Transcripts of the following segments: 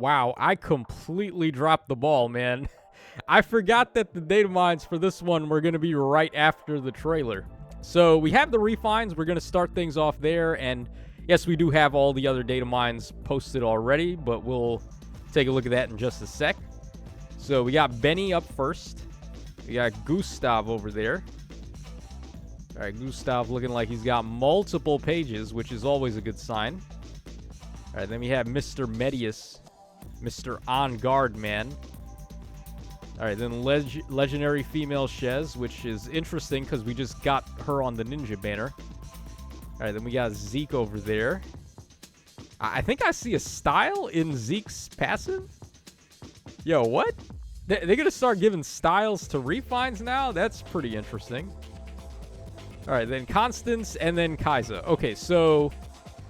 Wow, I completely dropped the ball, man. I forgot that the data mines for this one were going to be right after the trailer. So we have the refines. We're going to start things off there. And yes, we do have all the other data mines posted already, but we'll take a look at that in just a sec. So we got Benny up first. We got Gustav over there. All right, Gustav looking like he's got multiple pages, which is always a good sign. All right, then we have Mr. Medius, Mr. On Guard Man. All right, then legendary female Shez, which is interesting because we just got her on the ninja banner. All right, then we got Zeke over there. I think I see a style in Zeke's passive. Yo, what? They're going to start giving styles to refines now? That's pretty interesting. All right, then Constance and then Kaisa. Okay, so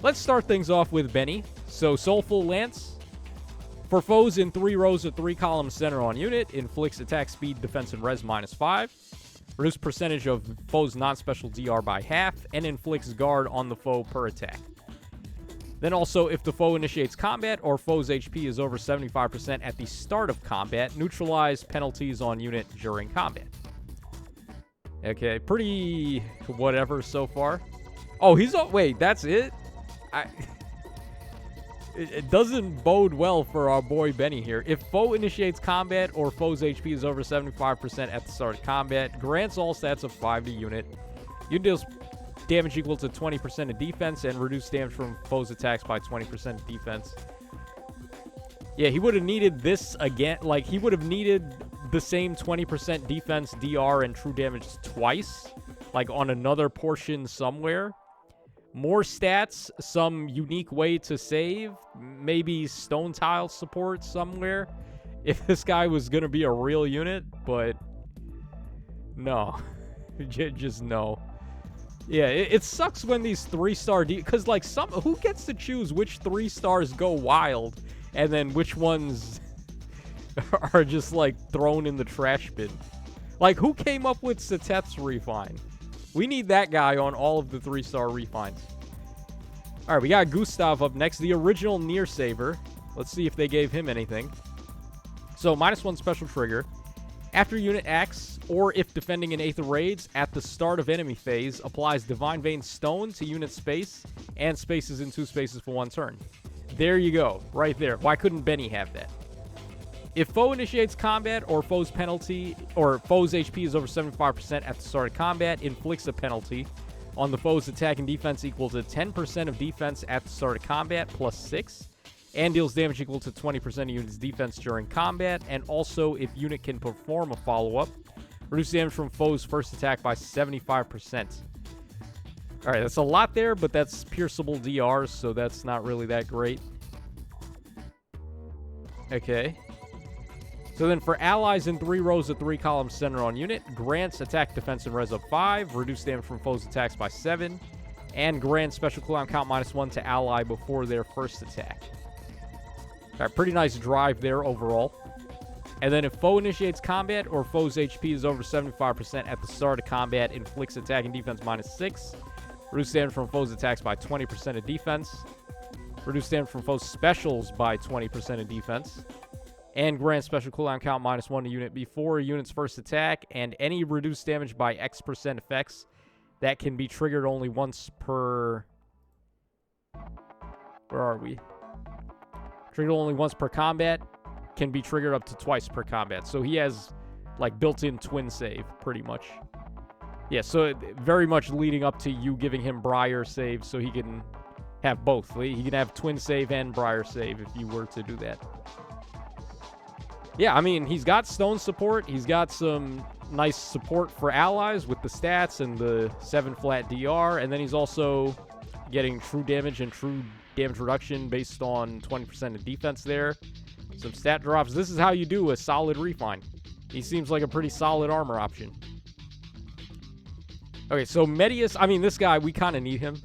let's start things off with Benny. So Soulful Lance. For foes in 3 rows of 3 columns center on unit, inflicts attack speed, defense, and res -5. Reduce percentage of foe's non-special DR by half, and inflicts guard on the foe per attack. Then also, if the foe initiates combat or foe's HP is over 75% at the start of combat, neutralize penalties on unit during combat. Okay, pretty whatever so far. Oh, he's... wait, that's it? It doesn't bode well for our boy Benny here. If foe initiates combat or foe's HP is over 75% at the start of combat, grants all stats of 5 to unit. Unit deals damage equal to 20% of defense and reduce damage from foe's attacks by 20% of defense. Yeah, he would have needed this again. Like, he would have needed the same 20% defense, DR, and true damage twice. Like, on another portion somewhere. More stats, some unique way to save, maybe stone tile support somewhere if this guy was going to be a real unit, but no. Just no. Yeah, it sucks when these 3-star... because, like, who gets to choose which 3 stars go wild and then which ones are just, like, thrown in the trash bin? Like, who came up with Sateth's refine? We need that guy on all of the 3-star refines. All right, we got Gustav up next, the original Near Saver. Let's see if they gave him anything. So, -1 special trigger. After unit acts, or if defending an Aether raids, at the start of enemy phase, applies Divine Vein Stone to unit space, and spaces in 2 spaces for 1 turn. There you go, right there. Why couldn't Benny have that? If foe initiates combat or foe's penalty or foe's HP is over 75% at the start of combat, inflicts a penalty on the foe's attack and defense equal to 10% of defense at the start of combat plus 6, and deals damage equal to 20% of unit's defense during combat, and also if unit can perform a follow-up, reduce damage from foe's first attack by 75%. All right, that's a lot there, but that's pierceable DRs, so that's not really that great. Okay. So then for allies in 3 rows of 3 columns center on unit, grants attack, defense, and res of 5, reduce damage from foes' attacks by 7, and grants special cooldown count -1 to ally before their first attack. All right, pretty nice drive there overall. And then if foe initiates combat or foe's HP is over 75% at the start of combat, inflicts attack and defense -6, reduce damage from foes' attacks by 20% of defense, reduce damage from foes' specials by 20% of defense, and grant special cooldown count -1 to unit before a unit's first attack, and any reduced damage by X% effects that can be triggered only once per... Where are we? Triggered only once per combat, can be triggered up to twice per combat. So he has, like, built-in twin save, pretty much. Yeah, so very much leading up to you giving him Briar save so he can have both. He can have twin save and Briar save if you were to do that. Yeah, I mean, he's got stone support. He's got some nice support for allies with the stats and the 7 flat DR. And then he's also getting true damage and true damage reduction based on 20% of defense there. Some stat drops. This is how you do a solid refine. He seems like a pretty solid armor option. Okay, so Medius, I mean, this guy, we kind of need him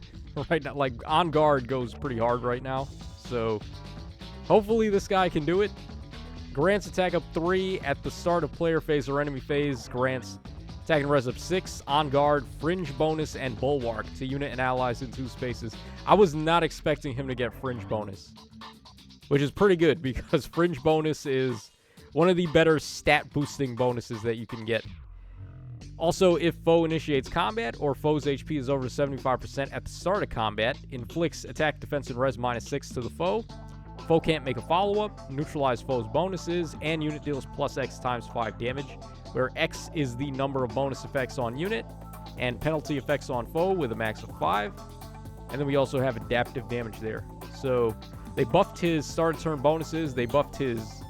right now. Like, On Guard goes pretty hard right now. So, hopefully this guy can do it. Grants attack up 3 at the start of player phase or enemy phase. Grants attack and res up 6. On Guard, Fringe bonus, and Bulwark to unit and allies in 2 spaces. I was not expecting him to get Fringe bonus. which is pretty good because Fringe bonus is one of the better stat boosting bonuses that you can get. Also, if foe initiates combat or foe's HP is over 75% at the start of combat, inflicts attack, defense, and res -6 to the foe. Foe can't make a follow-up, neutralize foe's bonuses, and unit deals plus X times 5 damage, where X is the number of bonus effects on unit, and penalty effects on foe with a max of 5. And then we also have adaptive damage there. So they buffed his start turn bonuses, they buffed his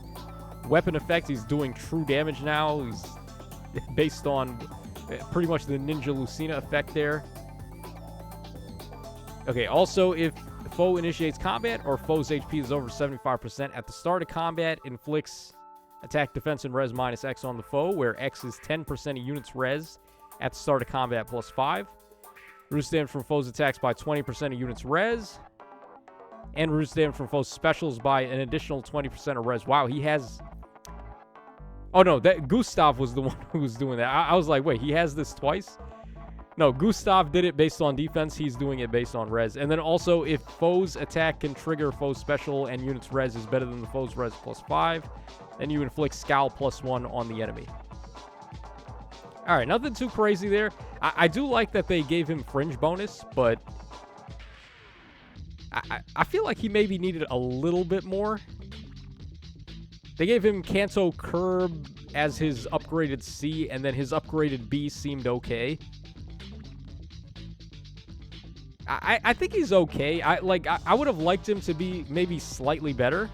weapon effect. He's doing true damage now. He's based on pretty much the Ninja Lucina effect there. Okay, also if foe initiates combat or foe's HP is over 75% at the start of combat, inflicts attack, defense, and res -X on the foe, where X is 10% of units res at the start of combat plus 5. Reduce damage from foe's attacks by 20% of units res. And reduce damage from foe's specials by an additional 20% of res. Wow, he has... Oh, no, that Gustav was the one who was doing that. I was like, wait, he has this twice? No, Gustav did it based on defense. He's doing it based on res. And then also, if foe's attack can trigger foe's special and unit's res is better than the foe's res plus 5, then you inflict scowl plus 1 on the enemy. All right, nothing too crazy there. I do like that they gave him fringe bonus, but I feel like he maybe needed a little bit more. They gave him Kanto Curb as his upgraded C, and then his upgraded B seemed okay. I think he's okay. I would have liked him to be maybe slightly better,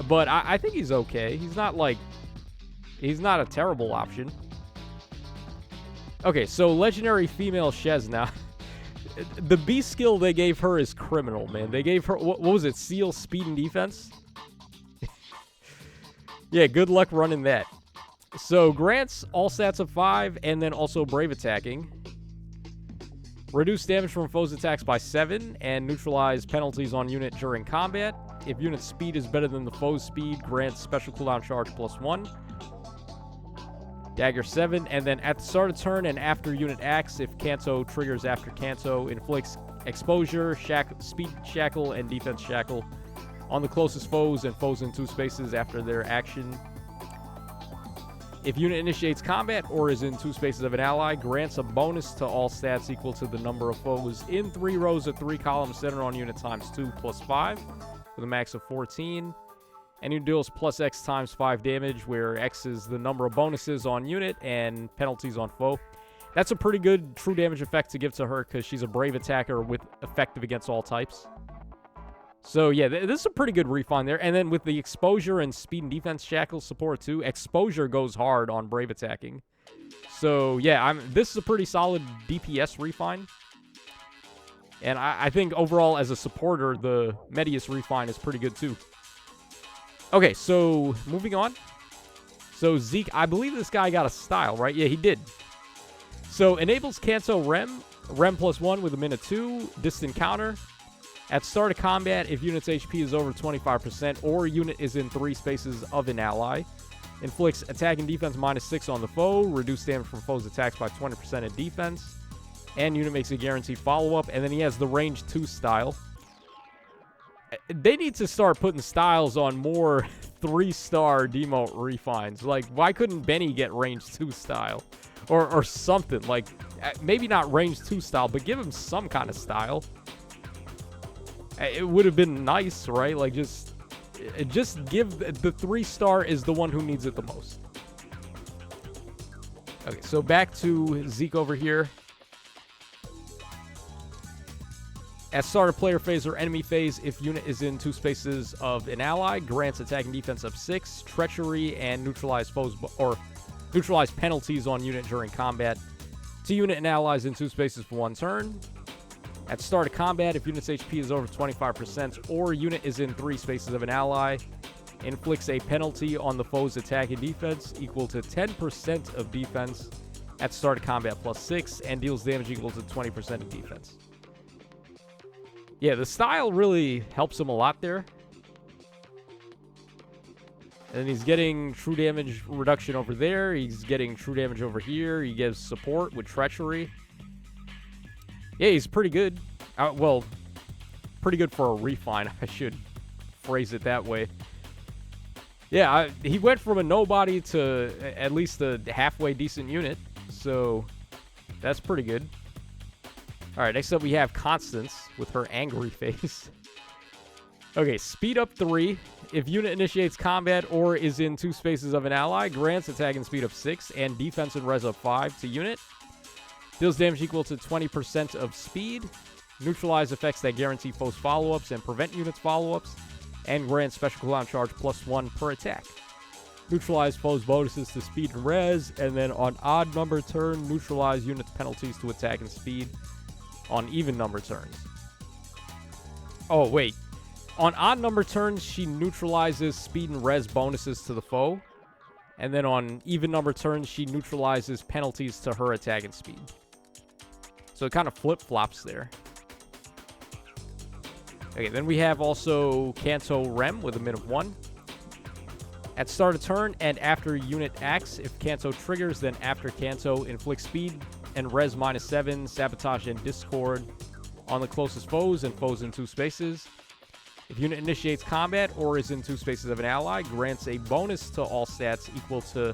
but I think he's okay. He's not a terrible option. Okay, so legendary female Shez now. The B skill they gave her is criminal, man. They gave her, what was it, Seal, Speed, and Defense? Yeah, good luck running that. So, grants all stats of 5, and then also Brave Attacking. Reduce damage from foes' attacks by 7, and neutralize penalties on unit during combat. If unit's speed is better than the foe's speed, grants special cooldown charge plus 1. Dagger 7, and then at the start of turn and after unit acts, if Kanto triggers after Kanto, inflicts exposure, speed shackle, and defense shackle on the closest foes and foes in 2 spaces after their action. If unit initiates combat or is in 2 spaces of an ally, grants a bonus to all stats equal to the number of foes in 3 rows of 3 columns centered on unit times 2 plus 5 with a max of 14. And unit deals plus X times 5 damage, where X is the number of bonuses on unit and penalties on foe. That's a pretty good true damage effect to give to her because she's a brave attacker with effective against all types. So yeah, this is a pretty good refine there. And then with the exposure and speed and defense shackle support too, exposure goes hard on brave attacking. So yeah, this is a pretty solid DPS refine. And I think overall as a supporter, the Medius refine is pretty good too. Okay, so moving on. So Zeke, I believe this guy got a style, right? Yeah, he did. So enables Kanto Rem plus 1 with a min of 2, distant counter. At start of combat, if unit's HP is over 25% or unit is in 3 spaces of an ally, inflicts attack and defense -6 on the foe, reduce damage from foe's attacks by 20% of defense, and unit makes a guaranteed follow-up, and then he has the range 2 style. They need to start putting styles on more 3-star demote refines. Like, why couldn't Benny get range 2 style? Or something. Like, maybe not range 2 style, but give him some kind of style. It would have been nice, right? Like, just give... The 3-star is the one who needs it the most. Okay, so back to Zeke over here. At start of player phase or enemy phase, if unit is in 2 spaces of an ally, grants attack and defense of 6, treachery, and neutralize foes or neutralize penalties on unit during combat to unit and allies in 2 spaces for 1 turn. At start of combat, if unit's HP is over 25% or unit is in 3 spaces of an ally, inflicts a penalty on the foe's attack and defense equal to 10% of defense at start of combat plus 6 and deals damage equal to 20% of defense. Yeah, the style really helps him a lot there. And he's getting true damage reduction over there. He's getting true damage over here. He gives support with treachery. Yeah, he's pretty good. Well, pretty good for a refine, I should phrase it that way. Yeah, he went from a nobody to at least a halfway decent unit, so that's pretty good. All right, next up we have Constance with her angry face. Okay, speed up 3. If unit initiates combat or is in 2 spaces of an ally, grants attack and speed up 6 and defense and res up 5 to unit. Deals damage equal to 20% of speed. Neutralize effects that guarantee foes follow-ups and prevent units follow-ups. And grants special cooldown charge +1 per attack. Neutralize foes' bonuses to speed and res. And then on odd number turn, neutralize units' penalties to attack and speed on even number turns. Oh, wait. On odd number turns, she neutralizes speed and res bonuses to the foe. And then on even number turns, she neutralizes penalties to her attack and speed. So it kind of flip-flops there. Okay, then we have also Kanto Rem with a min of 1. At start of turn and after unit acts, if Kanto triggers, then after Kanto, inflict speed and res -7, sabotage and discord on the closest foes and foes in 2 spaces. If unit initiates combat or is in 2 spaces of an ally, grants a bonus to all stats equal to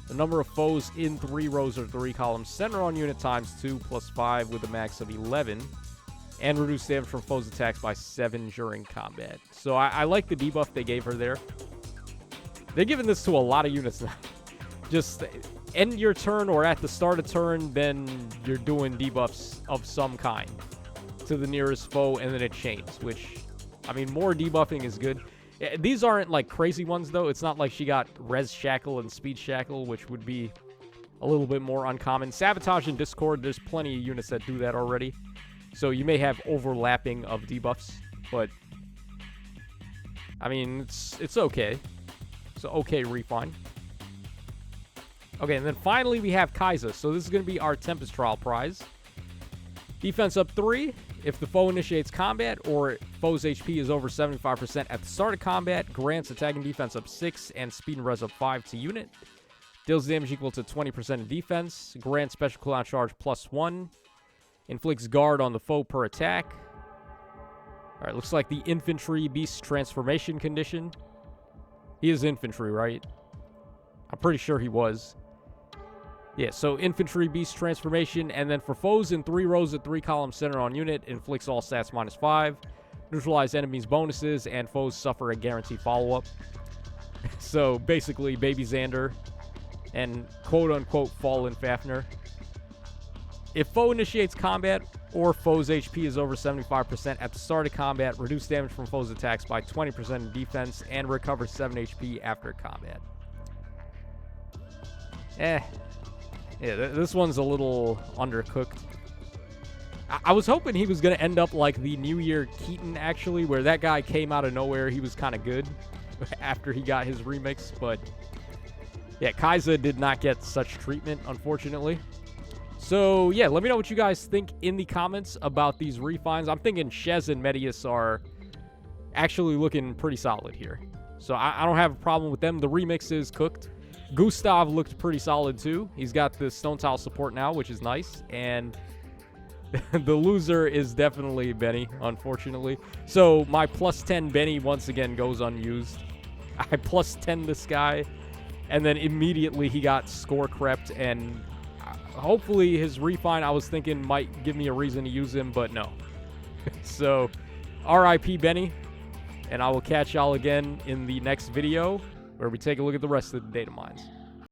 the number of foes in 3 rows or 3 columns, center on unit times 2 plus 5 with a max of 11. And reduce damage from foes' attacks by 7 during combat. So I like the debuff they gave her there. They're giving this to a lot of units now. Just end your turn or at the start of turn, then you're doing debuffs of some kind to the nearest foe, and then it chains, which, I mean, more debuffing is good. These aren't, like, crazy ones, though. It's not like she got Res Shackle and Speed Shackle, which would be a little bit more uncommon. Sabotage and Discord, there's plenty of units that do that already. So you may have overlapping of debuffs, but I mean, it's okay. It's an okay refine. Okay, and then finally we have Kaisa. So this is going to be our Tempest Trial prize. Defense up 3. If the foe initiates combat or foe's HP is over 75% at the start of combat, grants attack and defense up 6 and speed and res up 5 to unit. Deals damage equal to 20% of defense. Grants special cooldown charge +1. Inflicts guard on the foe per attack. Alright, looks like the infantry beast transformation condition. He is infantry, right? I'm pretty sure he was. Yeah, so infantry beast transformation, and then for foes in 3 rows of 3 columns center on unit, inflicts all stats -5. Neutralize enemies' bonuses, and foes suffer a guaranteed follow-up. So basically, Baby Xander and quote-unquote Fallen Fafnir. If foe initiates combat or foe's HP is over 75% at the start of combat, reduce damage from foe's attacks by 20% in defense and recover 7 HP after combat. Yeah, this one's a little undercooked. I was hoping he was going to end up like the New Year Keaton, actually, where that guy came out of nowhere. He was kind of good after he got his remix, but yeah, Kaisa did not get such treatment, unfortunately. So, yeah, let me know what you guys think in the comments about these refines. I'm thinking Shez and Medius are actually looking pretty solid here. So, I don't have a problem with them. The remix is cooked. Gustav looked pretty solid, too. He's got the Stone Tile support now, which is nice. And the loser is definitely Benny, unfortunately. So, my +10 Benny once again goes unused. I +10 this guy, and then immediately he got score crept, and hopefully his refine, I was thinking, might give me a reason to use him, but no. So, RIP Benny, and I will catch y'all again in the next video where we take a look at the rest of the data mines.